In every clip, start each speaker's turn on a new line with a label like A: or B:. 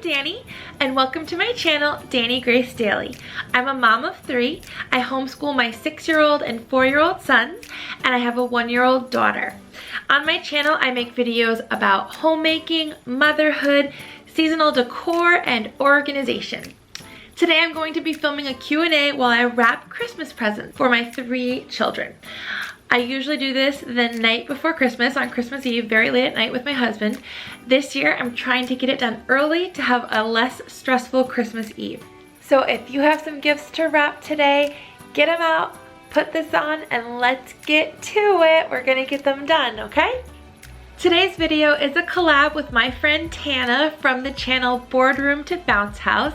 A: Dani, and welcome to my channel, Dani Grace Daily. I'm a mom of 3. I homeschool my 6-year-old and 4-year-old sons, and I have a 1-year-old daughter. On my channel, I make videos about homemaking, motherhood, seasonal decor, and organization. Today I'm going to be filming a Q&A while I wrap Christmas presents for my 3 children. I usually do this the night before Christmas, on Christmas Eve, very late at night with my husband. This year, I'm trying to get it done early to have a less stressful Christmas Eve. So if you have some gifts to wrap today, get them out, put this on, and let's get to it. We're gonna get them done, okay? Today's video is a collab with my friend Tana from the channel Boardroom to Bounce House.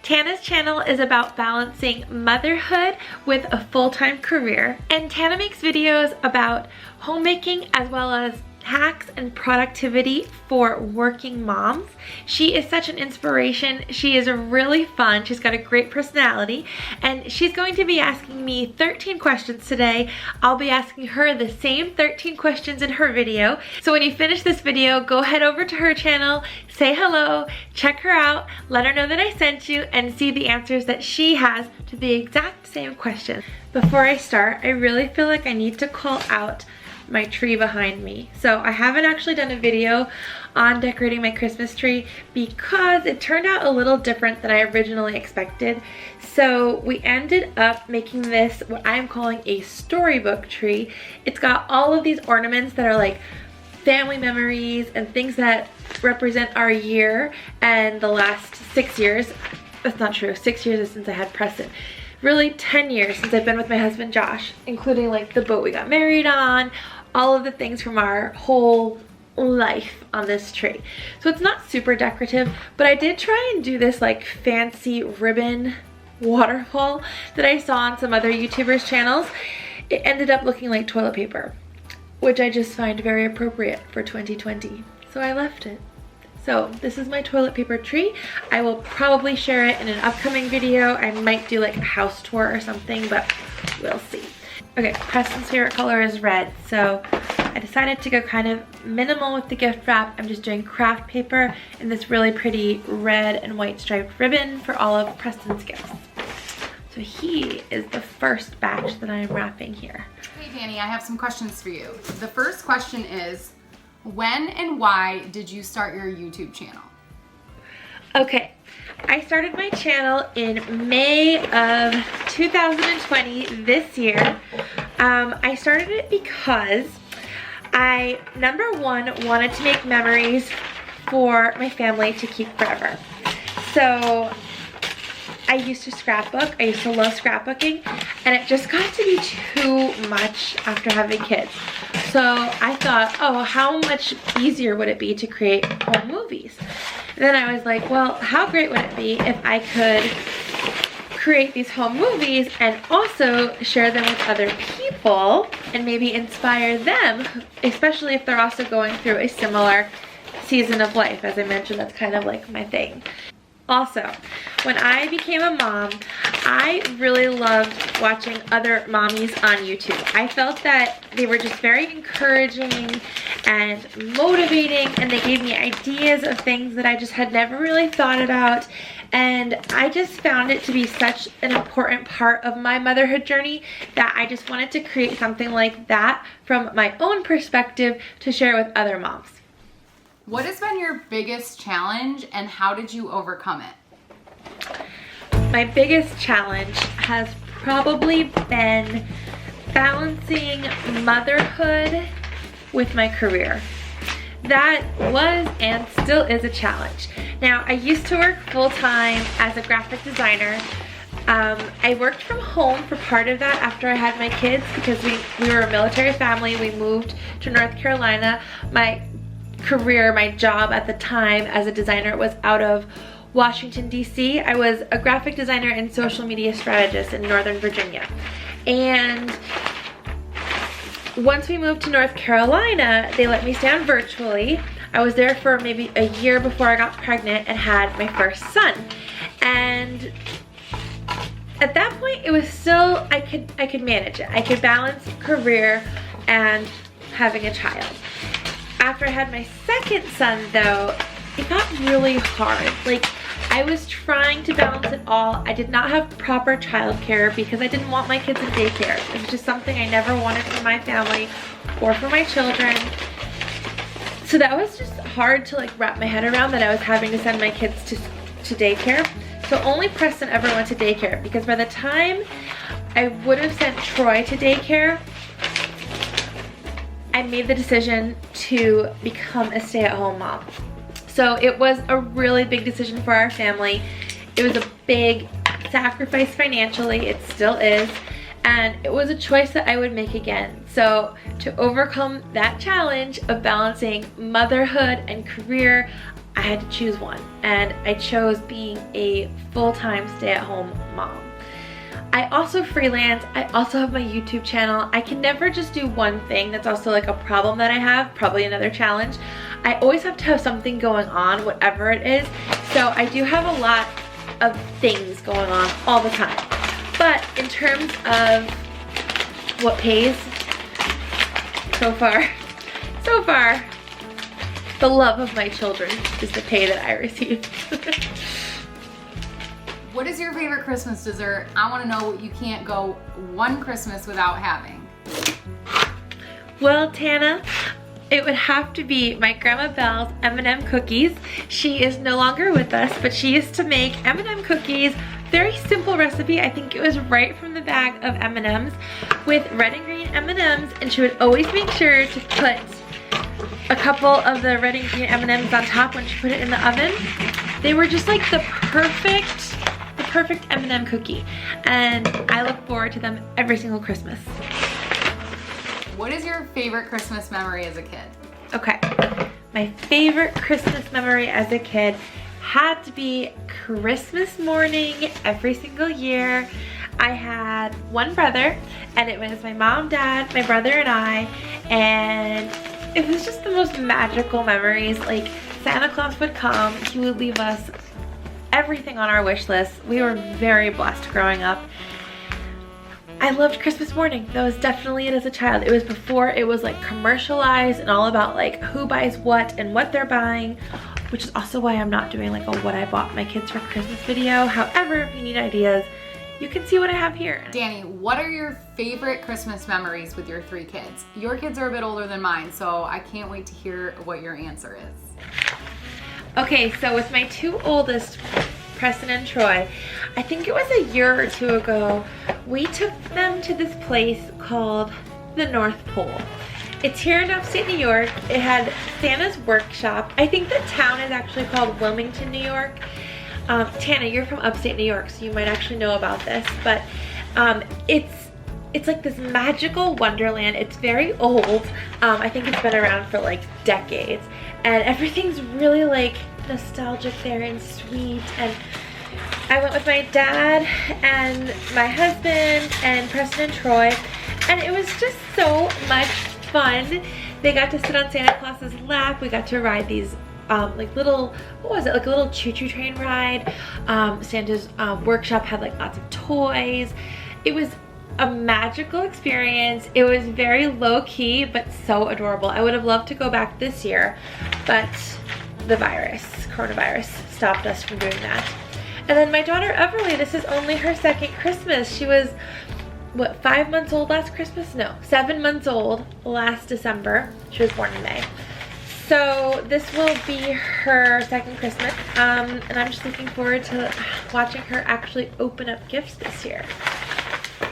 A: Tana's channel is about balancing motherhood with a full-time career, and Tana makes videos about homemaking as well as hacks and productivity for working moms. She is such an inspiration. She is really fun. She's got a great personality, and she's going to be asking me 13 questions today. I'll be asking her the same 13 questions in her video. So when you finish this video, go head over to her channel, say hello, check her out, let her know that I sent you, and see the answers that she has to the exact same questions. Before I start, I really feel like I need to call out my tree behind me. So I haven't actually done a video on decorating my Christmas tree because it turned out a little different than I originally expected. So we ended up making this what I'm calling a storybook tree. It's got all of these ornaments that are like family memories and things that represent our year and the last 6 years. That's not true. 6 years is since I had Preston. Really 10 years since I've been with my husband Josh, including like the boat we got married on, all of the things from our whole life on this tree. So it's not super decorative, but I did try and do this like fancy ribbon waterfall that I saw on some other YouTubers' channels. It ended up looking like toilet paper, which I just find very appropriate for 2020. So I left it. So this is my toilet paper tree. I will probably share it in an upcoming video. I might do like a house tour or something, but we'll see. Okay, Preston's favorite color is red, so I decided to go kind of minimal with the gift wrap. I'm just doing craft paper and this really pretty red and white striped ribbon for all of Preston's gifts. So he is the first batch that I'm wrapping here.
B: Hey Dani, I have some questions for you. The first question is, when and why did you start your YouTube channel?
A: Okay, I started my channel in May of 2020, this year. I started it because I, number one, wanted to make memories for my family to keep forever. So I used to scrapbook. I used to love scrapbooking, and it just got to be too much after having kids. So I thought, oh, how much easier would it be to create home movies? And then I was like, well, how great would it be if I could create these home movies and also share them with other people and maybe inspire them, especially if they're also going through a similar season of life. As I mentioned, that's kind of like my thing. Also, when I became a mom, I really loved watching other mommies on YouTube. I felt that they were just very encouraging and motivating, and they gave me ideas of things that I just had never really thought about. And I just found it to be such an important part of my motherhood journey that I just wanted to create something like that from my own perspective to share with other moms.
B: What has been your biggest challenge and how did you overcome it?
A: My biggest challenge has probably been balancing motherhood with my career. That was and still is a challenge. Now, I used to work full-time as a graphic designer. I worked from home for part of that after I had my kids because we were a military family. We moved to North Carolina. My career, my job at the time as a designer was out of Washington, D.C. I was a graphic designer and social media strategist in Northern Virginia. And once we moved to North Carolina, they let me stay on virtually. I was there for maybe a year before I got pregnant and had my first son. And at that point, it was still, I could manage it. I could balance career and having a child. After I had my second son though, it got really hard. Like, I was trying to balance it all. I did not have proper childcare because I didn't want my kids in daycare. It was just something I never wanted for my family or for my children. So that was just hard to like wrap my head around, that I was having to send my kids to daycare. So only Preston ever went to daycare, because by the time I would have sent Troy to daycare, I made the decision to become a stay-at-home mom. So it was a really big decision for our family. It was a big sacrifice financially, it still is, and it was a choice that I would make again. So to overcome that challenge of balancing motherhood and career, I had to choose one, and I chose being a full-time stay-at-home mom. I also freelance. I also have my YouTube channel. I can never just do one thing. That's also like a problem that I have, probably another challenge. I always have to have something going on, whatever it is. So I do have a lot of things going on all the time. But in terms of what pays, so far, the love of my children is the pay that I receive.
B: What is your favorite Christmas dessert? I want to know what you can't go one Christmas without having.
A: Well, Tana, it would have to be my Grandma Belle's M&M cookies. She is no longer with us, but she used to make M&M cookies. Very simple recipe. I think it was right from the bag of M&Ms with red and green M&Ms, and she would always make sure to put a couple of the red and green M&Ms on top when she put it in the oven. They were just like the perfect M&M cookie, and I look forward to them every single Christmas.
B: What is your favorite Christmas memory as a kid?
A: Okay, my favorite Christmas memory as a kid had to be Christmas morning every single year. I had one brother, and it was my mom, dad, my brother, and I, and it was just the most magical memories. Like, Santa Claus would come, he would leave us everything on our wish list. We were very blessed growing up. I loved Christmas morning. That was definitely it as a child. It was before it was like commercialized and all about like who buys what and what they're buying, which is also why I'm not doing like a what I bought my kids for Christmas video. However, if you need ideas, you can see what I have here.
B: Dani, what are your favorite Christmas memories with your 3 kids? Your kids are a bit older than mine, so I can't wait to hear what your answer is.
A: Okay, so with my 2 oldest, Preston and Troy, I think it was a year or 2 ago, we took them to this place called the North Pole. It's here in upstate New York. It had Santa's workshop. I think the town is actually called Wilmington, New York. Tana, you're from upstate New York, so you might actually know about this, but it's like this magical wonderland. It's very old. I think it's been around for like decades, and everything's really like nostalgic there and sweet. And I went with my dad and my husband and Preston and Troy, and it was just so much fun. They got to sit on Santa Claus's lap. We got to ride these like little, what was it, like a little choo-choo train ride. Santa's workshop had like lots of toys. It was a magical experience. It was very low-key but so adorable. I would have loved to go back this year, but the coronavirus stopped us from doing that. And then my daughter Everly, this is only her 2nd Christmas. She was, what, 5 months old last Christmas? No, 7 months old last December. She was born in May. So this will be her 2nd Christmas, and I'm just looking forward to watching her actually open up gifts this year.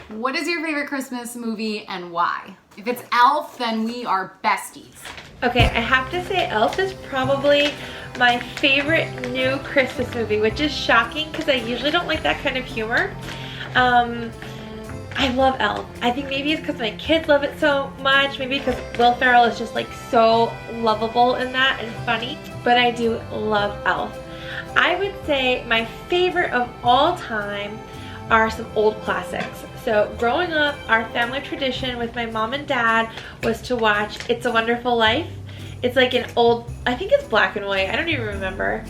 B: What is your favorite Christmas movie and why? If it's Elf, then we are besties.
A: Okay, I have to say Elf is probably my favorite new Christmas movie, which is shocking because I usually don't like that kind of humor. I love Elf. I think maybe it's because my kids love it so much, maybe because Will Ferrell is just like so lovable in that and funny, but I do love Elf. I would say my favorite of all time are some old classics. So growing up, our family tradition with my mom and dad was to watch It's a Wonderful Life. It's like an old, I think it's black and white, I don't even remember.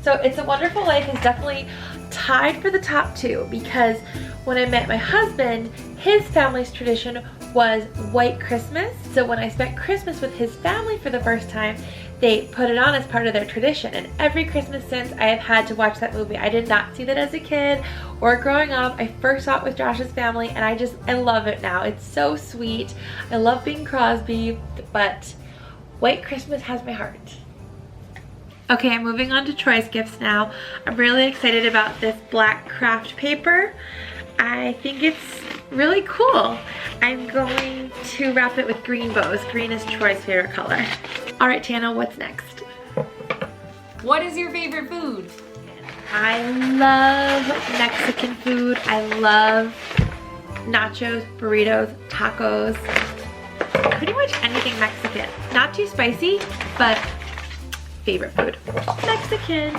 A: So It's a Wonderful Life is definitely tied for the top 2 because when I met my husband, his family's tradition was White Christmas. So when I spent Christmas with his family for the first time, they put it on as part of their tradition, and every Christmas since I have had to watch that movie. I did not see that as a kid or growing up. I first saw it with Josh's family, and I love it now. It's so sweet. I love Bing Crosby, but White Christmas has my heart. Okay, I'm moving on to Troy's gifts now. I'm really excited about this black craft paper. I think it's really cool. I'm going to wrap it with green bows. Green is Troy's favorite color. All right, Tana, what's next?
B: What is your favorite food?
A: I love Mexican food. I love nachos, burritos, tacos, pretty much anything Mexican. Not too spicy, but favorite food, Mexican.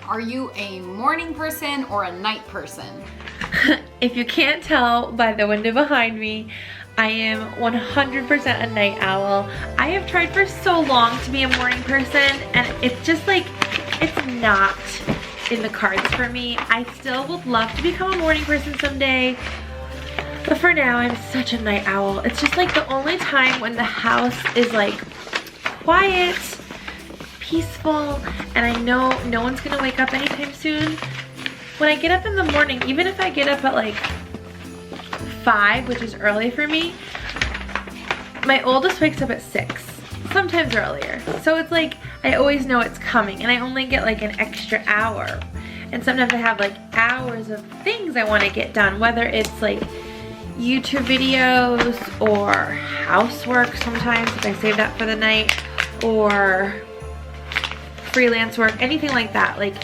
B: Are you a morning person or a night person?
A: If you can't tell by the window behind me, I am 100% a night owl. I have tried for so long to be a morning person, and it's just like, it's not in the cards for me. I still would love to become a morning person someday, but for now I'm such a night owl. It's just like the only time when the house is like quiet, peaceful, and I know no one's gonna wake up anytime soon. When I get up in the morning, even if I get up at like 5, which is early for me, my oldest wakes up at 6, sometimes earlier. So it's like, I always know it's coming, and I only get like an extra hour. And sometimes I have like hours of things I wanna get done, whether it's like YouTube videos or housework sometimes if I save that for the night, or freelance work, anything like that. Like,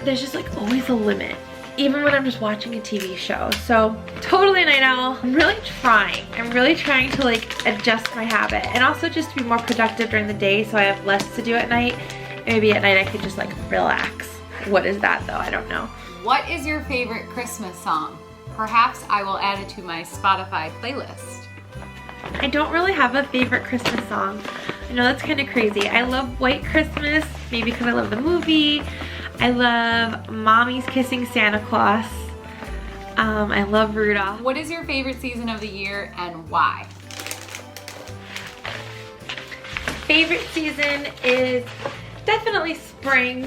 A: there's just like always a limit, even when I'm just watching a TV show. So totally a night owl. I'm really trying to like adjust my habit, and also just to be more productive during the day so I have less to do at night. Maybe at night I could just like relax. What is that though? I don't know.
B: What is your favorite Christmas song? Perhaps I will add it to my Spotify playlist.
A: I don't really have a favorite Christmas song. I know that's kind of crazy. I love White Christmas, maybe because I love the movie. I love Mommy's Kissing Santa Claus. I love Rudolph.
B: What is your favorite season of the year and why?
A: Favorite season is definitely spring.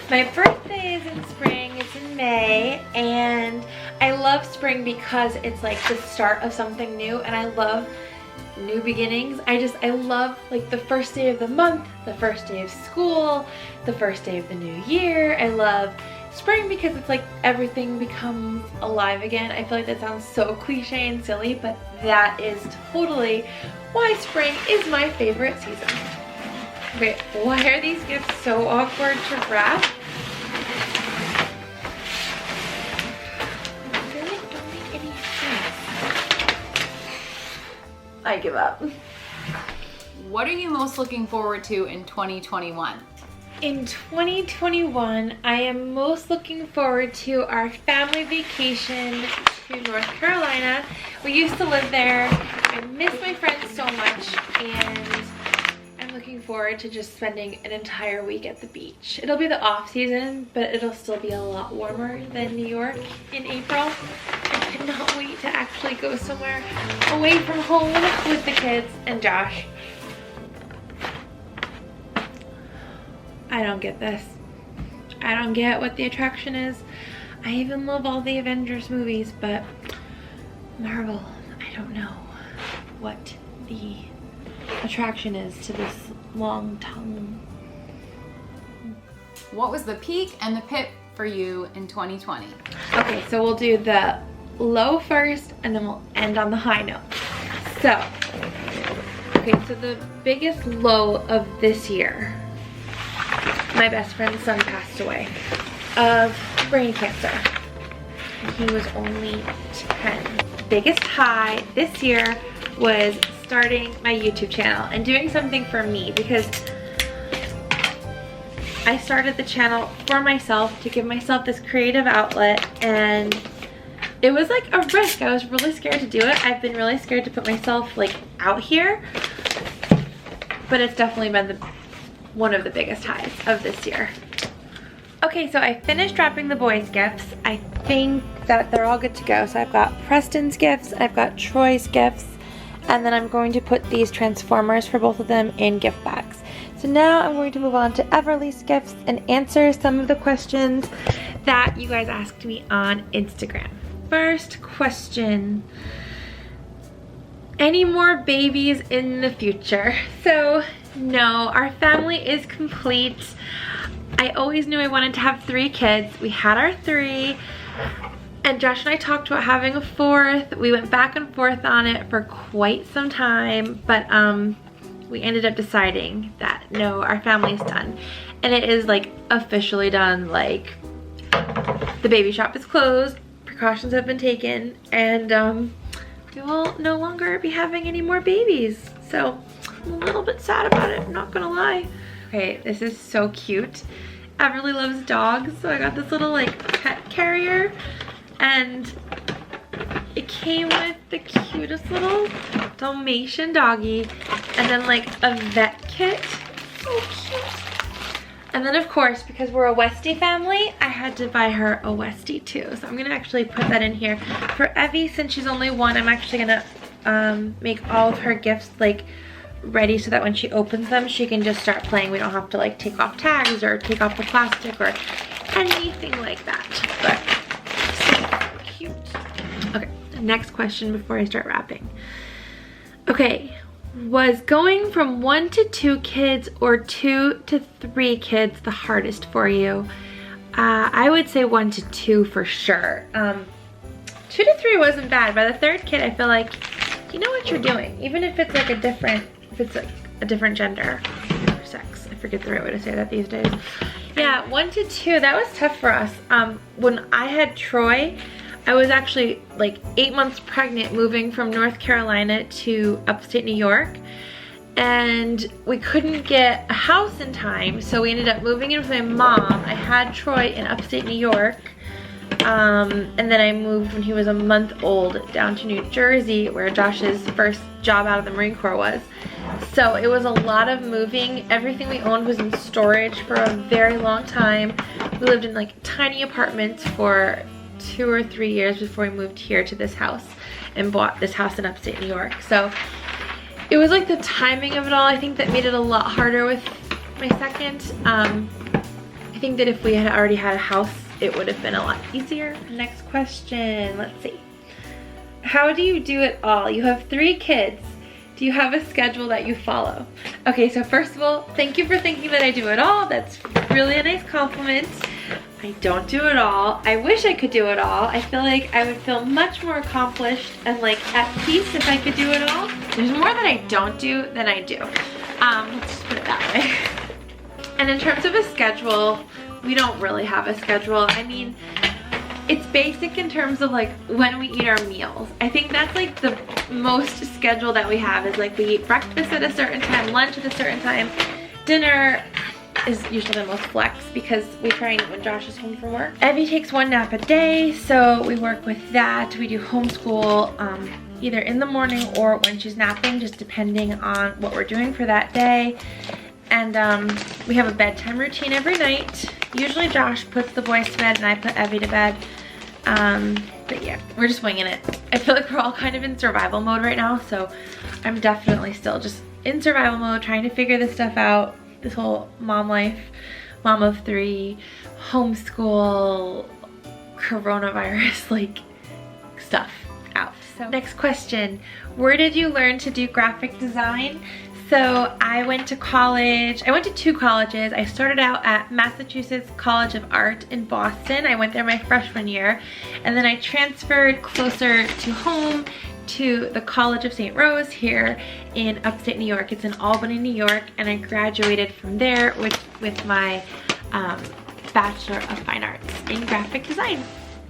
A: My birthday is in spring, it's in May, and I love spring because it's like the start of something new, and I love new beginnings. I love like the first day of the month, the first day of school, the first day of the new year. I love spring because it's like everything becomes alive again. I feel like that sounds so cliche and silly, but that is totally why spring is my favorite season. Okay, why are these gifts so awkward to wrap? They really don't make any sense. I give up.
B: What are you most looking forward to in 2021?
A: In 2021, I am most looking forward to our family vacation to North Carolina. We used to live there. I miss my friends so much, and I'm looking forward to just spending an entire week at the beach. It'll be the off season, but it'll still be a lot warmer than New York in April. I cannot wait to actually go somewhere away from home with the kids and Josh. I don't get this. I don't get what the attraction is. I even love all the Avengers movies, but Marvel, I don't know what the attraction is to this long tongue.
B: What was the peak and the pit for you in 2020?
A: Okay, so we'll do the low first and then we'll end on the high note. So, okay, so the biggest low of this year, my best friend's son passed away of brain cancer. He was only 10. Biggest high this year was starting my YouTube channel and doing something for me, because I started the channel for myself to give myself this creative outlet, and it was like a risk. I was really scared to do it. I've been really scared to put myself like out here, but it's definitely been one of the biggest highs of this year. Okay, so I finished wrapping the boys' gifts. I think that they're all good to go. So I've got Preston's gifts, I've got Troy's gifts, And then I'm going to put these Transformers for both of them in gift bags. So now I'm going to move on to Everly's gifts and answer some of the questions that you guys asked me on Instagram. First question. Any more babies in the future? So no, our family is complete. I always knew I wanted to have 3 kids. We had our 3, and Josh and I talked about having a 4th. We went back and forth on it for quite some time, but we ended up deciding that no, our family's done. And it is like officially done. Like, the baby shop is closed, precautions have been taken, and we will no longer be having any more babies. So I'm a little bit sad about it, I'm not gonna lie. Okay, this is so cute. Everly loves dogs, so I got this little like pet carrier, and it came with the cutest little Dalmatian doggy, and then like a vet kit. So cute. And then of course, because we're a Westie family, I had to buy her a Westie too. So I'm gonna actually put that in here. For Evie, since she's only 1, I'm actually gonna make all of her gifts like ready so that when she opens them, she can just start playing. We don't have to like take off tags or take off the plastic or anything like that. But so cute. Okay, next question before I start wrapping. Okay. Was going from 1 to 2 kids or 2 to 3 kids the hardest for you? I would say 1 to 2 for sure. 2 to 3 wasn't bad. By the 3rd kid, I feel like you know what you're doing, even if it's like a different gender or sex. I forget the right way to say that these days. Yeah, 1 to 2, that was tough for us. When I had Troy, I was actually like 8 months pregnant, moving from North Carolina to upstate New York, and we couldn't get a house in time, so we ended up moving in with my mom. I had Troy in upstate New York, and then I moved when he was a month old down to New Jersey, where Josh's first job out of the Marine Corps was. So it was a lot of moving. Everything we owned was in storage for a very long time. We lived in like tiny apartments for 2 or 3 years before we moved here to this house and bought this house in upstate New York. So it was like the timing of it all, I think, that made it a lot harder with my second. I think that if we had already had a house, it would have been a lot easier. Next question, let's see. How do you do it all? You have 3 kids. Do you have a schedule that you follow? Okay, so first of all, thank you for thinking that I do it all. That's really a nice compliment. I don't do it all. I wish I could do it all. I feel like I would feel much more accomplished and like at peace if I could do it all. There's more that I don't do than I do. Let's just put it that way. And in terms of a schedule, we don't really have a schedule. I mean, it's basic in terms of like when we eat our meals. I think that's like the most schedule that we have, is like we eat breakfast at a certain time, lunch at a certain time, dinner is usually the most flex because we try and eat when Josh is home from work. Evie takes 1 nap a day, so we work with that. We do homeschool either in the morning or when she's napping, just depending on what we're doing for that day. And we have a bedtime routine every night. Usually Josh puts the boys to bed and I put Evie to bed. But yeah, we're just winging it. I feel like we're all kind of in survival mode right now, so I'm definitely still just in survival mode, trying to figure this stuff out. This whole mom life, mom of 3, homeschool, coronavirus, like stuff out. So next question, where did you learn to do graphic design? So I went to college. I went to 2 colleges. I started out at Massachusetts College of Art in Boston. I went there my freshman year, and then I transferred closer to home to the College of St. Rose here in upstate New York. It's in Albany, New York, and I graduated from there with my Bachelor of Fine Arts in graphic design.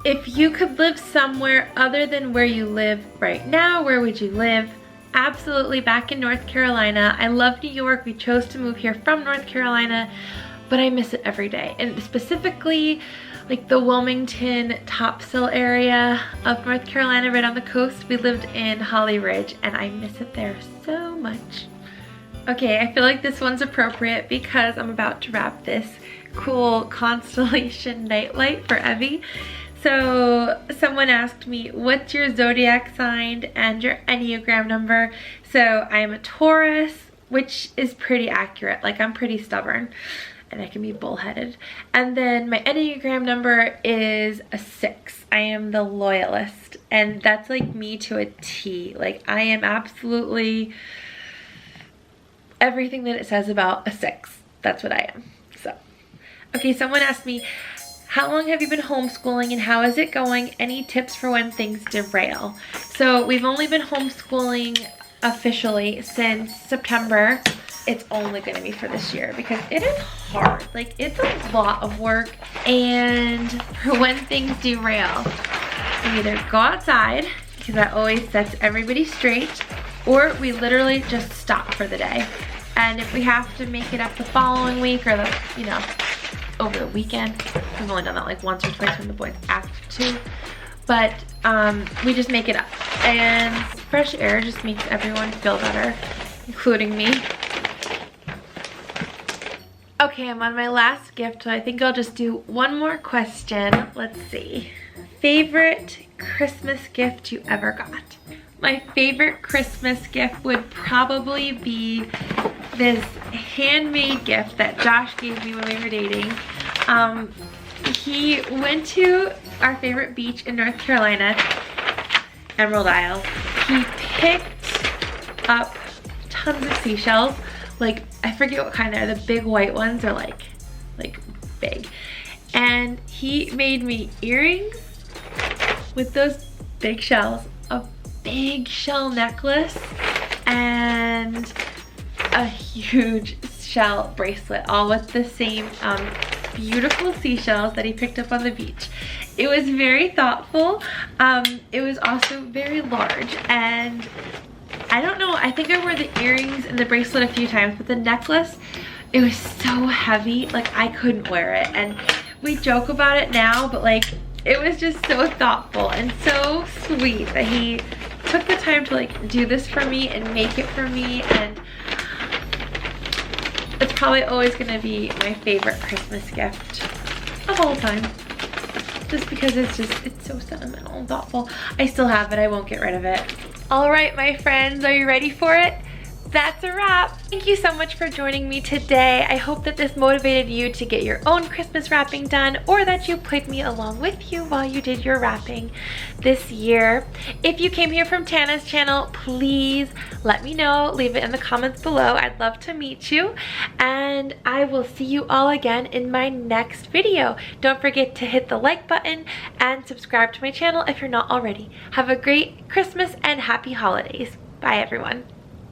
A: If you could live somewhere other than where you live right now, where would you live? Absolutely back in North Carolina. I love New York. We chose to move here from North Carolina, but I miss it every day. And specifically, like the Wilmington, Topsail area of North Carolina, right on the coast. We lived in Holly Ridge, and I miss it there so much. Okay, I feel like this one's appropriate because I'm about to wrap this cool constellation nightlight for Evie. So someone asked me, what's your zodiac sign and your Enneagram number? So I am a Taurus, which is pretty accurate. Like, I'm pretty stubborn and I can be bullheaded. And then my Enneagram number is a 6. I am the loyalist, and that's like me to a T. Like, I am absolutely everything that it says about a 6. That's what I am. So, okay, someone asked me, how long have you been homeschooling and how is it going? Any tips for when things derail? So we've only been homeschooling officially since September. It's only going to be for this year because it is hard. Like, it's a lot of work. And for when things derail, we either go outside, because that always sets everybody straight, or we literally just stop for the day. And if we have to make it up the following week or the, you know, over the weekend, we've only done that like once or twice when the boys asked to, but we just make it up. And fresh air just makes everyone feel better, including me. Okay, I'm on my last gift, so I think I'll just do one more question. Let's see. Favorite Christmas gift you ever got? My favorite Christmas gift would probably be this handmade gift that Josh gave me when we were dating. He went to our favorite beach in North Carolina, Emerald Isle. He picked up tons of seashells. Like, I forget what kind they're. The big white ones are like big. And he made me earrings with those big shells, a big shell necklace, and a huge shell bracelet, all with the same beautiful seashells that he picked up on the beach. It was very thoughtful. It was also very large, and I don't know, I think I wore the earrings and the bracelet a few times, but the necklace, it was so heavy, like I couldn't wear it. And we joke about it now, but like, it was just so thoughtful and so sweet that he took the time to like do this for me and make it for me. And it's probably always gonna be my favorite Christmas gift of all time. Just because it's so sentimental and thoughtful. I still have it, I won't get rid of it. All right, my friends, are you ready for it? That's a wrap. Thank you so much for joining me today. I hope that this motivated you to get your own Christmas wrapping done, or that you put me along with you while you did your wrapping this year. If you came here from Tana's channel, please let me know. Leave it in the comments below. I'd love to meet you. And I will see you all again in my next video. Don't forget to hit the like button and subscribe to my channel if you're not already. Have a great Christmas and happy holidays. Bye, everyone.